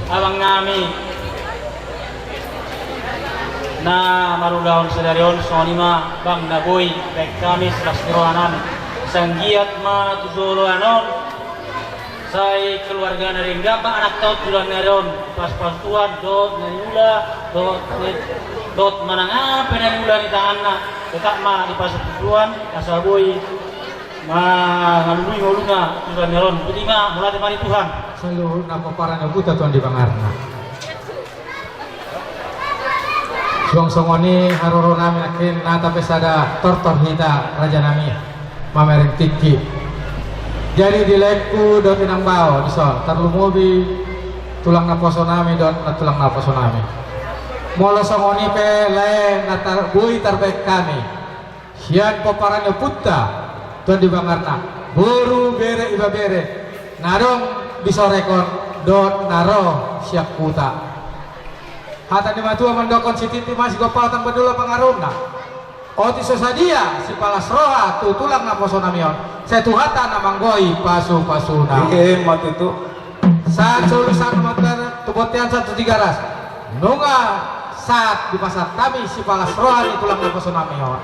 abang nami na marudaon sa darion sonima bang naboy baik kami selas niroanan sanggiat ma tuzolo anon say keluarga naringga pa anak taut bulan naron pas tuan dot nariula dot mananga penariula ni tanganna tetap ma di pas tuan asal boy ma ngalului ngolunga tuan naron putinga mulai mari Tuhan seluruh nama para nyabuta tuan di Bangarna Suang-songoni haroro nami akin nata pesada tortor hita raja nami mamereng tiki. Jadi di leku dot inang bao diso tarlumubi tulang naposo nami dot na tulang naposo nami. Molo songoni pe lain natar bui terbaik kami. Sian poparanyo putta tuan di Bangarna. Buru bere iba bere. Narong disorekon dot naro siak puta. Hata di matua mendokon si titi masih gopal tanpa dulu pengaruna. Oti sesadia si palas roha tu tulang naposo namion. Saya tuhata namanggoi pasu pasuna. Oke mat itu. Saat sulusan motor tubotian 1 ras. Nunga saat di pasar kami si palas roha di tulang naposo namion.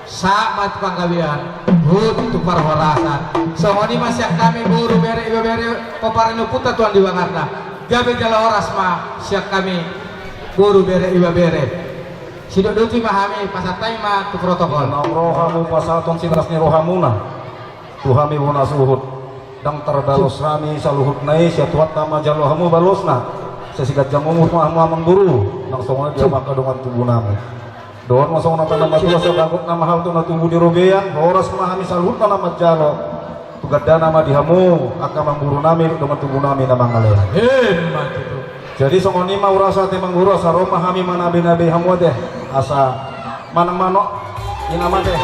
Saat mat panggawian. Hut itu parhorasan. Songoni masih kami buru bere iba bere peparano puta tuan di Bangarna. Gabe jala horas mah siak kami buru bere iba bere sidok duti mahami pasatay ma tu protokol Nam rohamu pasaton sitras ni rohamuna tuhami wuna suhut dang terbalos rami saluhut nai syatuat nama jalohamu balosna sesigat jamumu mahamu amang buru nang songona dia maka dengan tubuh nami doon masong nata nama tua sebangkut nama hal tu na tubuh di robean horas mahami saluhut na nama jalo tugadda nama dihamu akamang buru nami dengan tubuh nami nama ngalehan hemat itu. Jadi songoni mah urasa temang guru asa roma hami manabi nabi hamu deh asa manang manok inama deh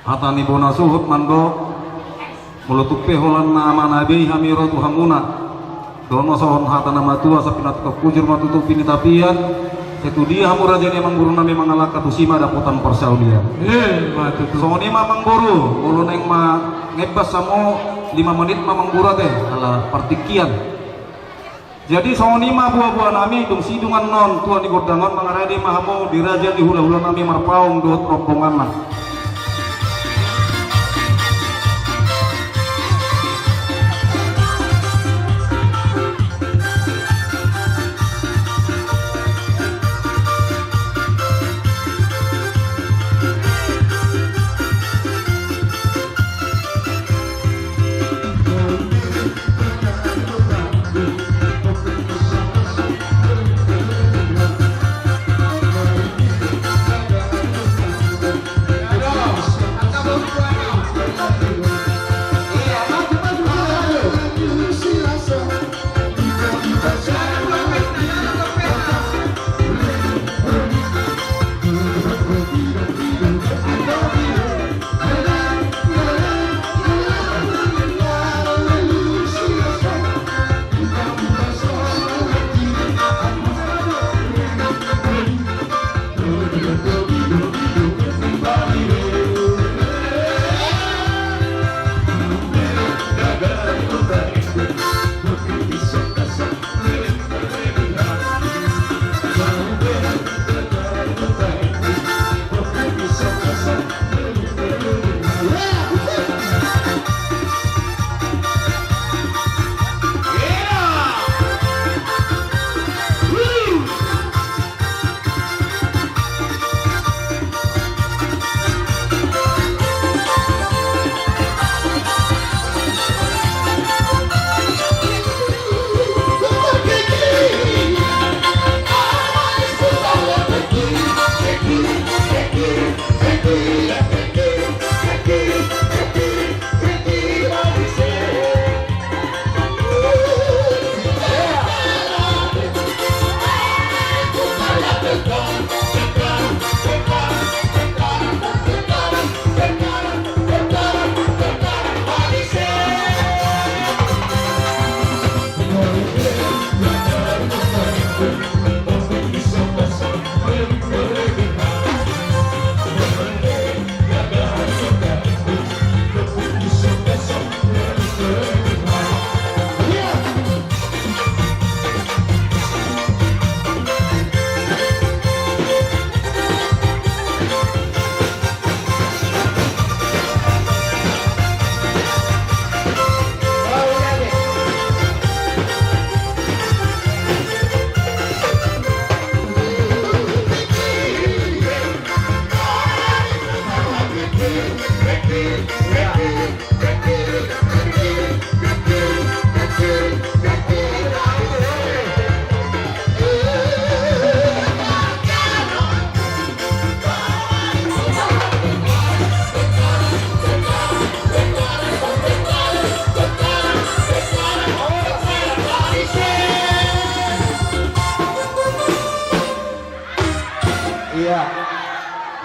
hatani bona suhut mando mulutupe holan nama nabi hamiro tuhamuna dono sohon hatana matua sapinat kekujur matutupi nitapian itu dia hamurajani mangguru nami mangalaka tusima daputan persaulian sohoni ma mangguru ulu neng ma ngebas samo 5 menit ma manggura teh ala partikian jadi sohoni ma buah-buah nami dung sidungan non tuan di gordangon mangaradi mahamu diraja di hula-hula nami marpaung dot rombongan lah.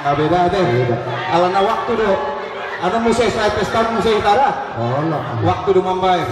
Nah, beda deh. Alana waktu deh. Ada musik saya pesta musik utara. Oh, no. Waktu di Mumbai.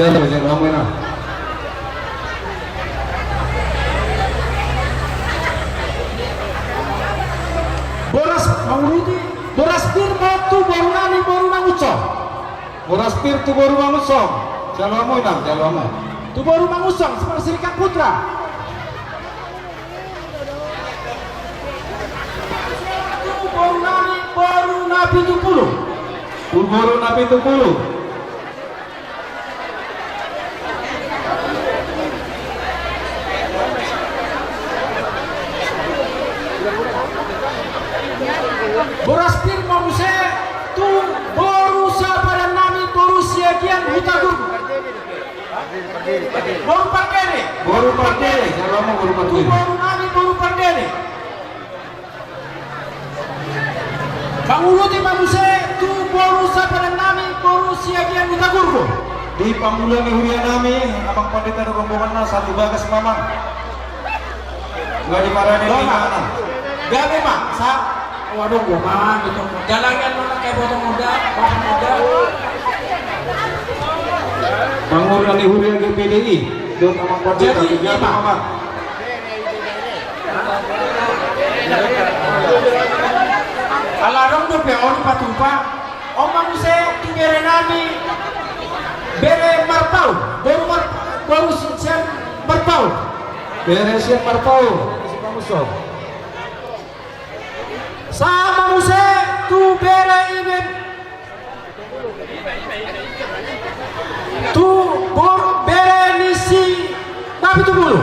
Jalo Hamuna. Boras manguluti, boras pir tu baru nani baru mangucong. Boras pir tu baru mangusong. Jalo Hamuna, Jalo Hamu. Tu baru mangusong seperti Serikat Putra. Tu baru nani baru nabi tu puluh. Baru nabi tu puluh. Boras pir manguse tu baru sabaran nami baru siagian hutagur. Baru pardere. Baru pardere, Jalo Hamu baru Tu pardere. baru nami baru pardere. Panguluti manguse tu baru sabaran nami baru siagian hutagur. Di pambulan ni hurian nami, abang pandita dan rombongan na satu bagas mamang. Nggak dimarahin di mana? Gabe mak, sa waduh gua mah gitu. Jalankan mana kayak botong muda, botong muda. Bangunan ni hurian ke PDI. Dok abang pandita Jadi, tiga Pak. mamang. Alarong do pe on patupa. Omang se tingere nami bere marpau, baru siap marpau. Beresin marpau. Si pamusok. Sama muse tu bere ibe. Tu bere nisi nabi tu bulu.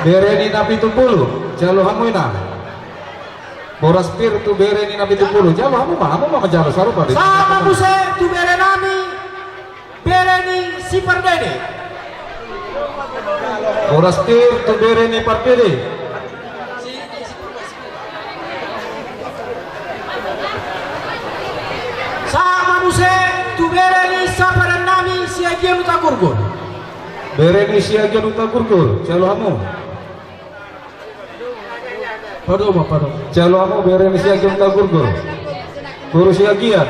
Bereni nabi tupulu, Jalo Hamuna. Boras pir tu bereni nabi tupulu, Jalo Hamu mah jalo sarupa di. Sama muse tu bere nami bere ni si pardede. Boras pir tu bereni pardede. Sama muse tu bere ni sabaran nami si agian utakurgo. Bereni siagian utakurkur, Jalo Hamu. Pado ma pado. Jalo Hamu bereni siagian utakurkur. Guru siagian.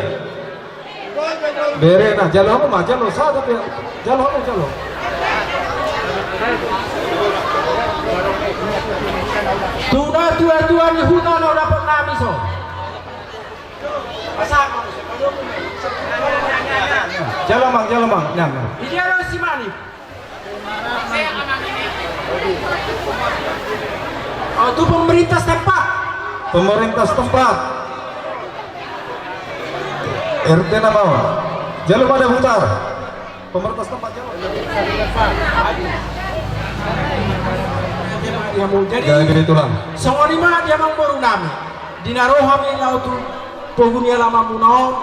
Berena Jalo Hamu mah jalo satu pe. Jalo Hamu jalo. Tuna tua ni hutan no dapat nami so. Pasak. Jalo mang, nyang. Ini ada si mani. Oh, itu pemerintah setempat. Pemerintah setempat. RT na bawah. Jalo pada putar. Pemerintah setempat jalo. Jadi Jadi tulang. songoni mah dia mang baru nami. Dinaroha mi lautu pogunia lama munaon.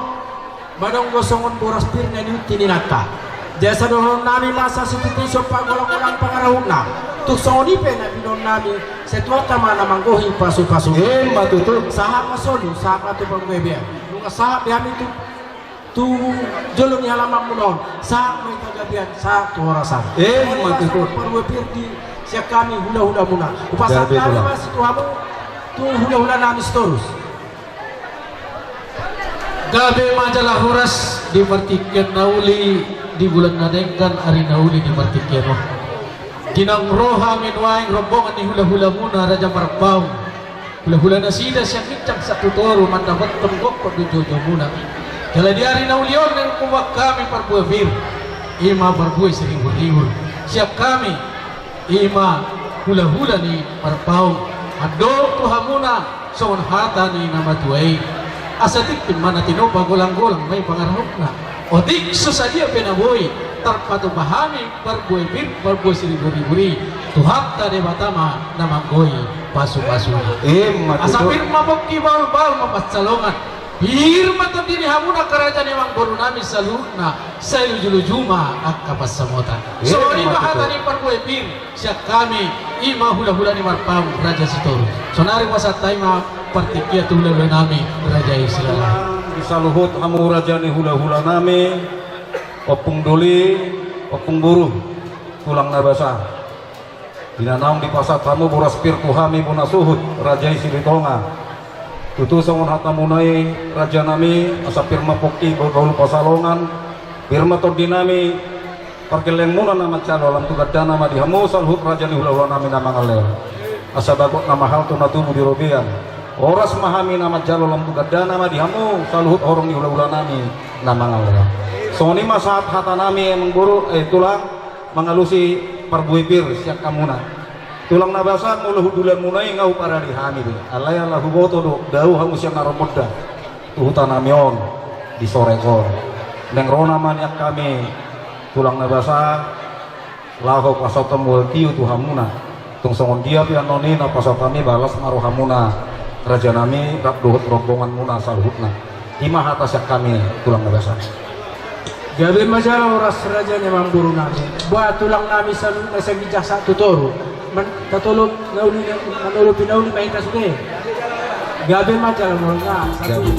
Badong gosongon boras pirnya di tininata. Jasa dohon nami masa situti sopa golong-golong pangarahuna. Tuk songoni pe na binon nami setuata mana manggohi pasu-pasu. Matutu. Saha masolu, saha tu pangwebea. Nunga saha biami tu jolong ni halaman munon. Saha mai tagabian, saha tu horasan. Matutu. Parwebir di siap kami hula-hula muna. Upasan Jadi kami itulah. mas itu hamu tu hula-hula nami seterus. Gabe majalah huras di Martikian nauli di bulan nadengkan hari nauli di Martikian roh. Kinang roha minwaing rombongan ni hula-hula muna Raja Marpau. Hula-hula nasida siya kicang sa tutoro mandapat tunggok pagdujojo muna. Kala di hari naulion ng kuwak kami parbuavir. Ima barbuay sa hibur-hibur. Siap kami ima hula-hula ni Marpau. Ado tuhamuna sa hata ni namatuay. Asatik pin mana tinopa golang-golang may pangarahok na o dik susadia penaboy tarpato bahami barboy bir barboy siriburi-buri tuhatta de batama na manggoy pasu-pasu Matutu. asapir mabok bal mapatsalongan bir matam dini hamuna karaja ni mang boru nami salurna sayu julujuma akapas samota so ni bahata ni barboy bir siap kami ima hula-hula ni Marpau Raja Sitoru sonari wasatay partikia tulah nami Raja Islam. Bisa luhut hamu raja ni hula-hula nami. Opung doli, opung buru. Tulang nabasa. Dinanam di pasar tamu boras pir kuhami buna suhut Raja Isiritonga. Tutu songon hatamunai raja nami asapir mapoki bergaul pasalongan. Birma tordinami pergeleng muna nama calo lam tugadda nama dihamu salhut raja ni hula nami nama ngalel asabakot nama hal tu natubu di robian oras mahami nama jalo lam tugadda nama dihamu salhut orang ni hula nami nama ngalel soni masaat hata nami mengguru tulang mengalusi perbuipir siak kamuna tulang nabasa mulu hudulan munai ngau para dihami alaya lahu boto do dau hamu siak naromodda tuhutan namion di sore kor neng rona maniak kami tulang nabasa laho pasotemul tiu tuhamuna tung songon dia pian nonina pasotami balas maruhamuna raja nami rap duhut rombongan muna salhutna imah atas yak kami tulang nabasa gabi majalah oras rajanya mangguru nami buat tulang nami nasagi jasa tutoru tatulog naulu pinauli mahita suke gabi majalah orangnya satu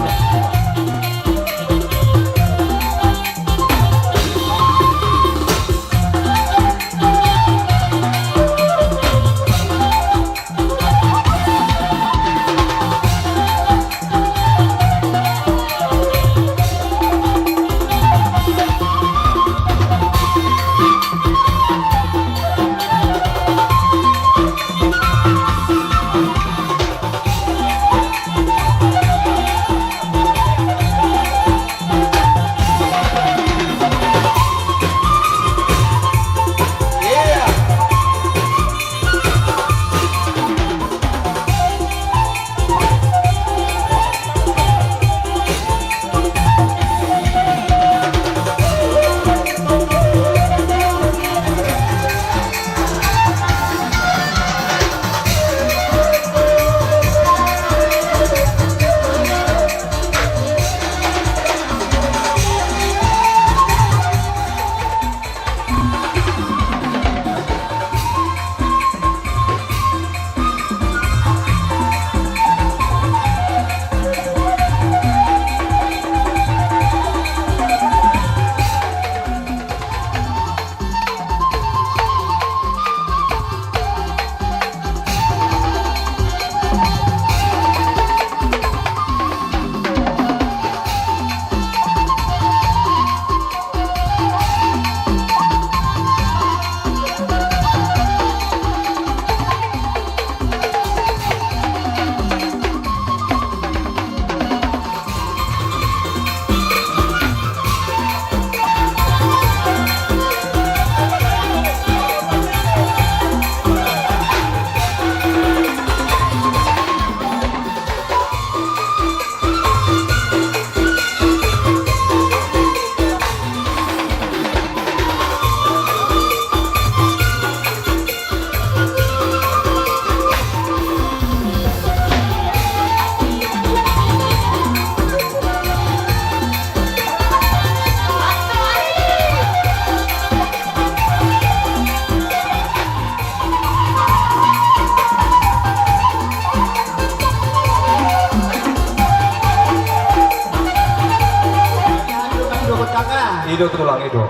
Ido tulang ido.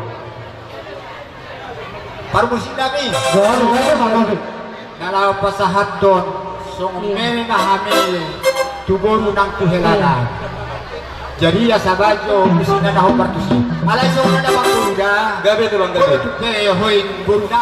Parmusin namin. Kalau pasahat don, So umeli na hamil. Tugoro ng tuhelanan. Jadi ya sabajo kusina na ho partusi. Alay so na bang buruda. Gabi tulang gabi. Kaya hoy buruda.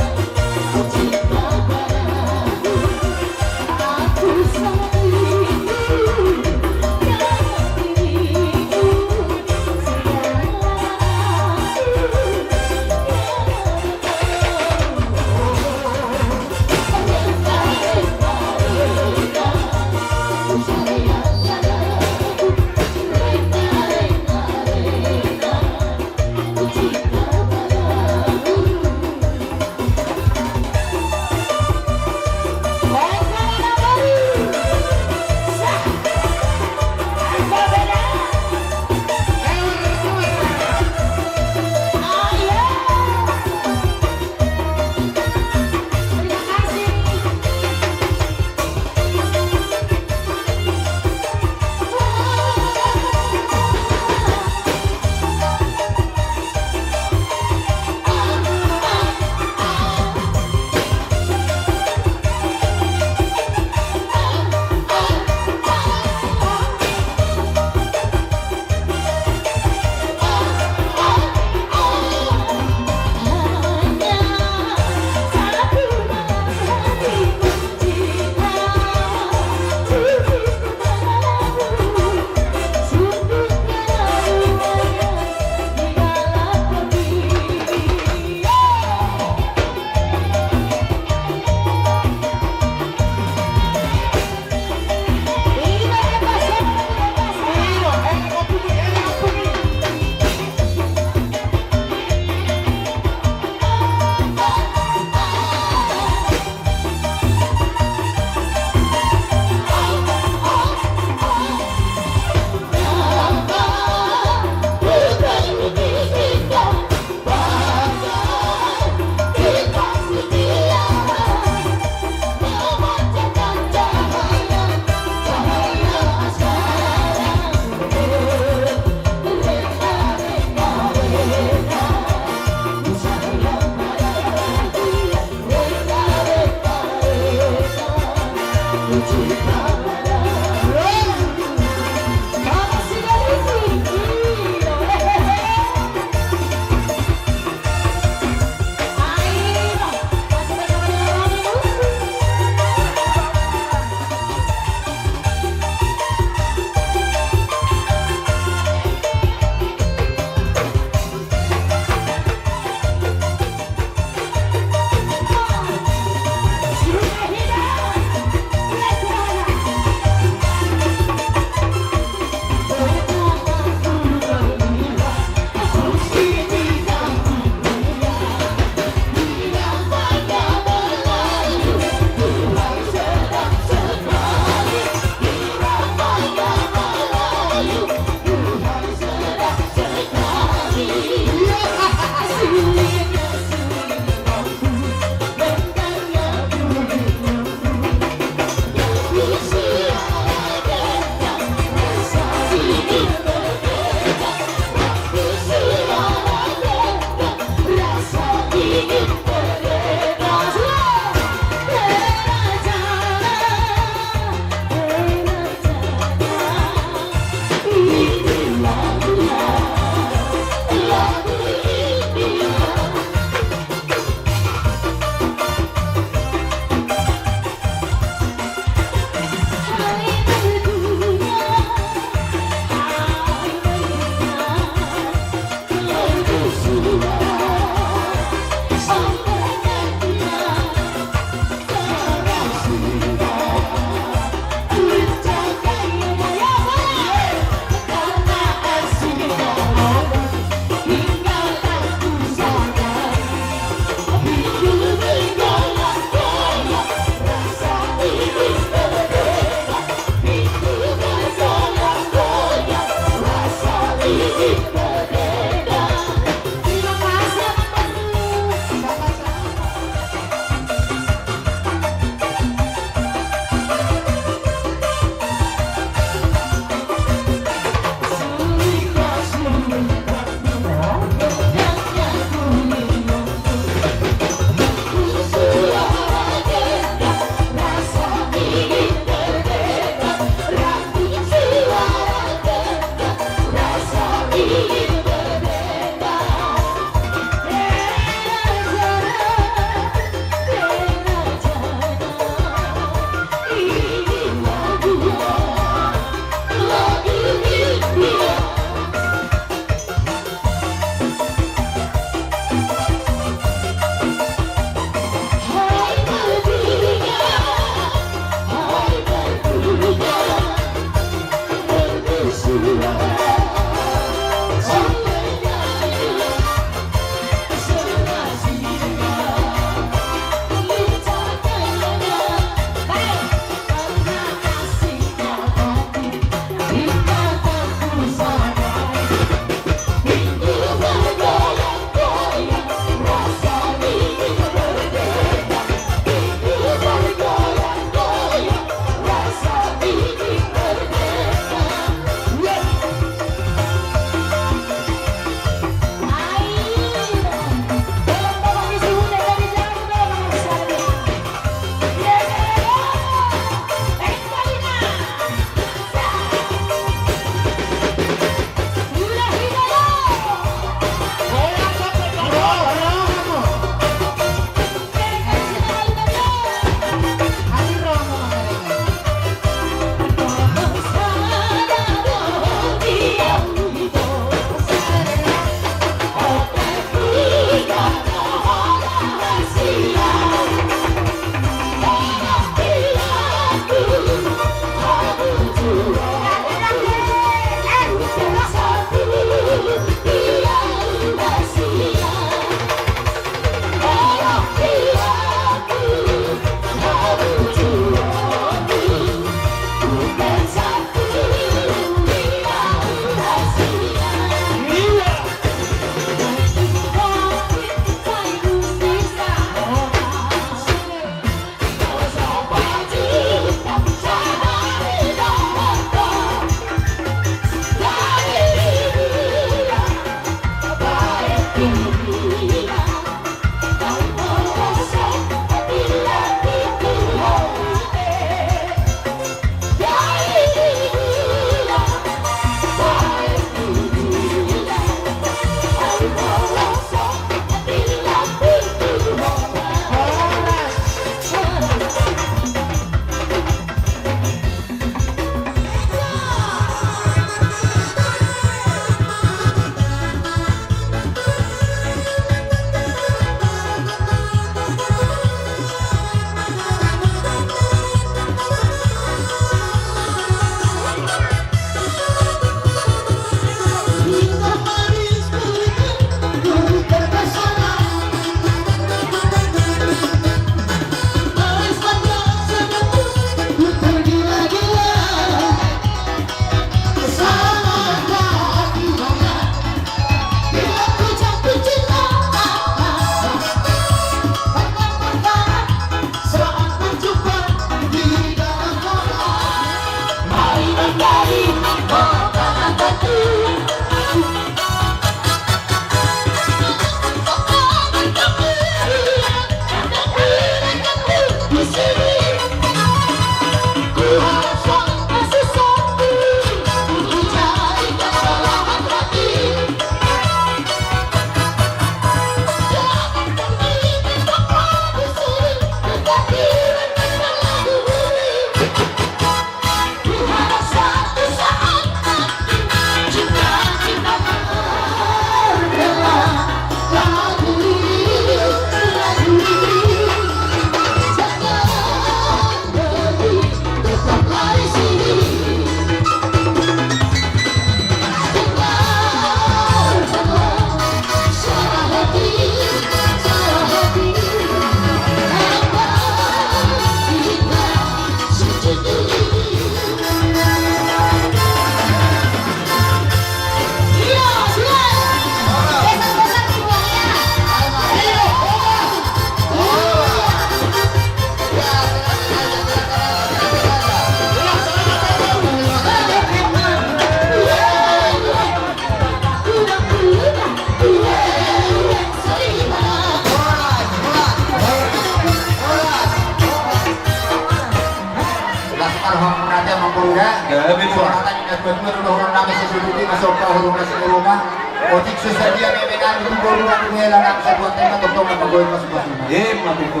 Otik sesadia memenan itu golongan duelan ang sebuah tema tentang magoy masing-masing. Matuto.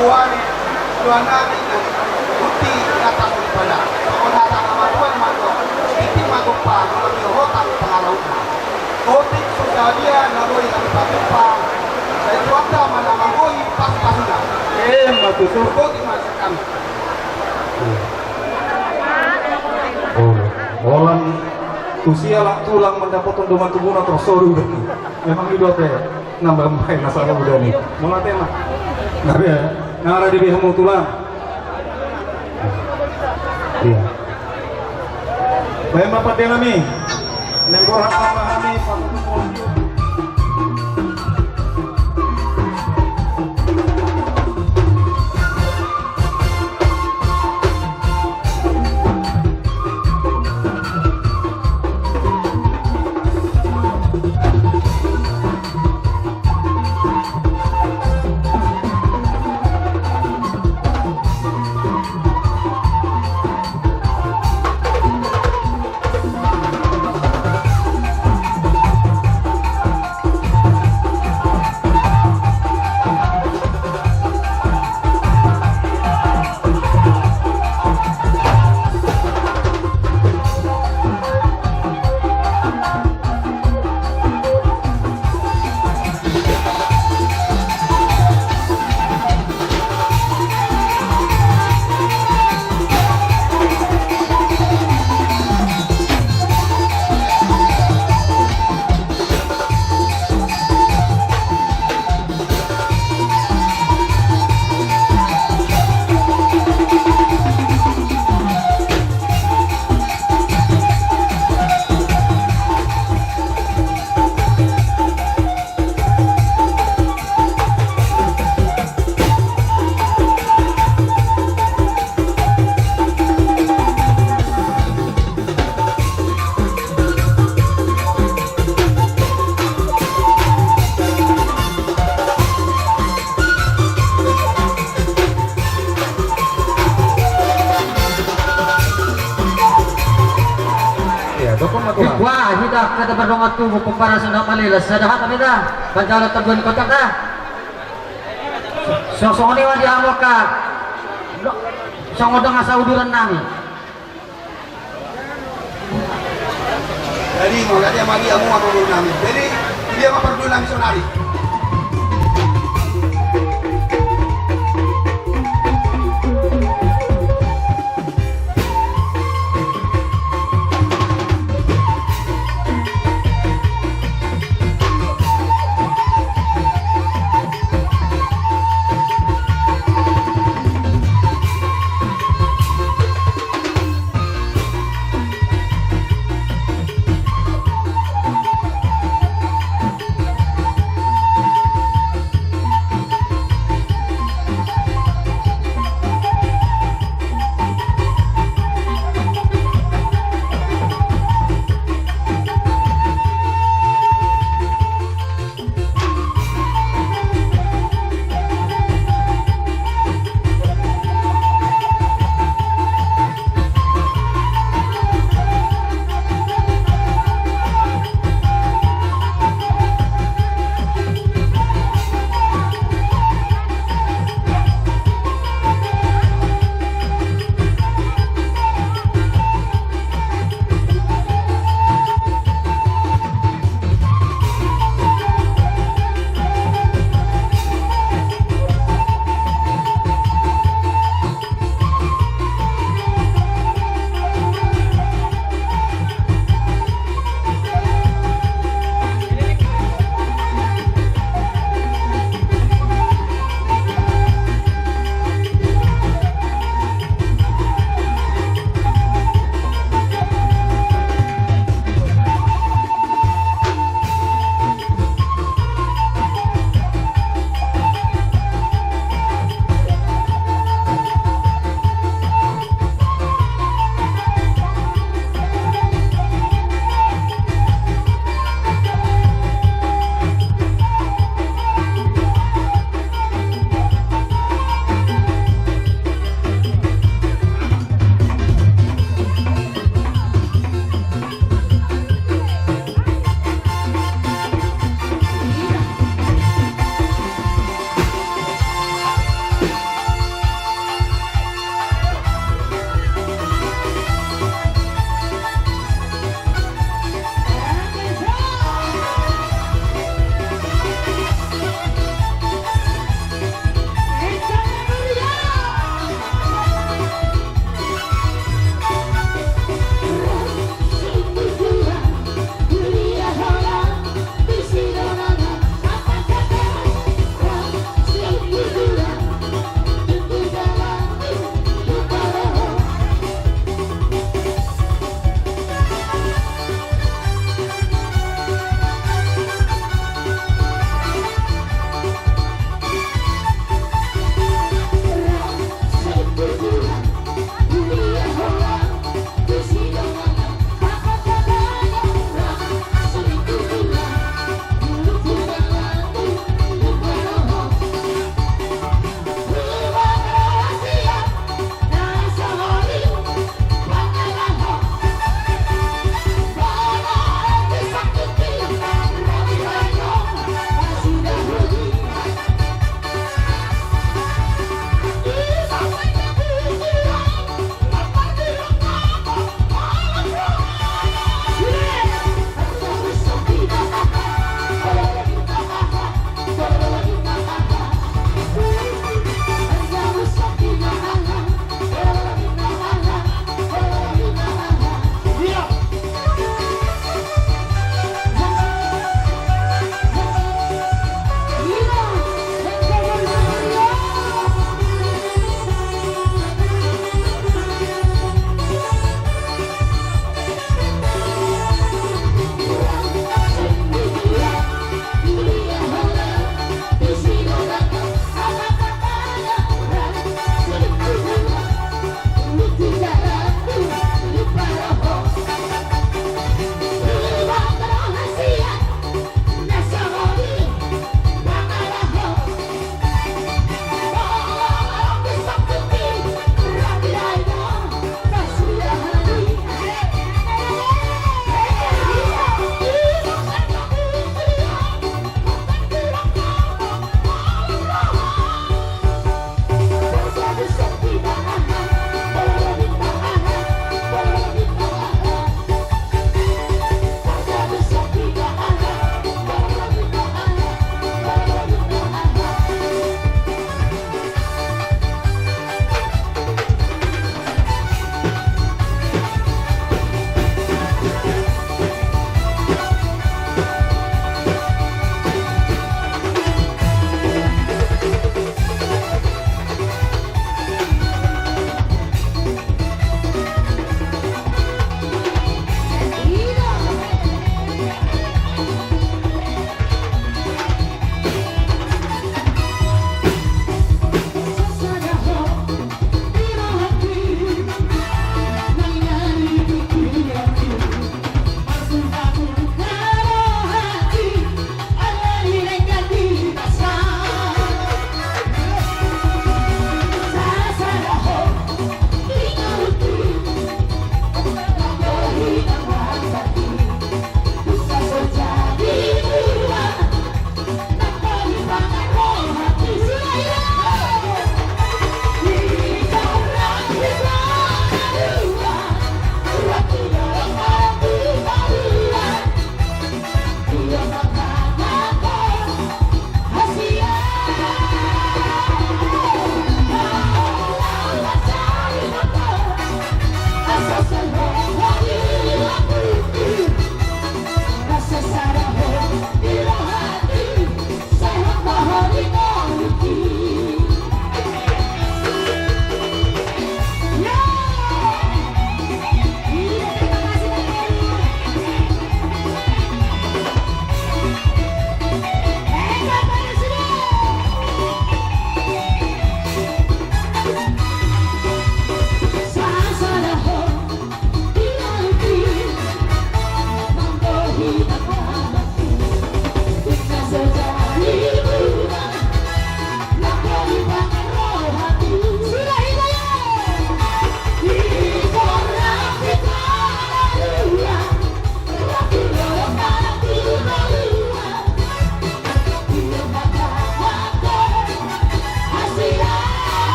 buani tuan nabi uti datang di pada kalau datang sama tuan mago itu mago pa kalau dia hotak pengalau otik sudah dia naloi yang pang saya tuan dah mana mangoi pas sudah matu surga otik masakan Orang usia lah tulang mendapat unduman tubuhna terus soru memang hidup teh nambah main masalah udah nih mulai tema nggak ya nggak di bihamu tulang iya baik bapak dia nih nenggorak memahami faktor Wah, kita kata berdongat tubuh para sudah malilas. Sadahat kita pancala terbuan kotak dah. Sosok ini wajah amok ka. Song odong asa uduran nami. jadi mau dia magi amu apa nami jadi dia mah perlu nami sonari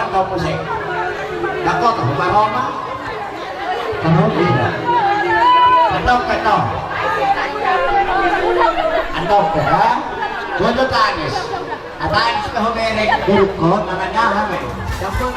Roman kau pusing. Dako tu Roma. Kamu tidak. Andok keto. Andok ya. Dua tangis. Atangis kau merek buruk kau tangannya hamil. Kamu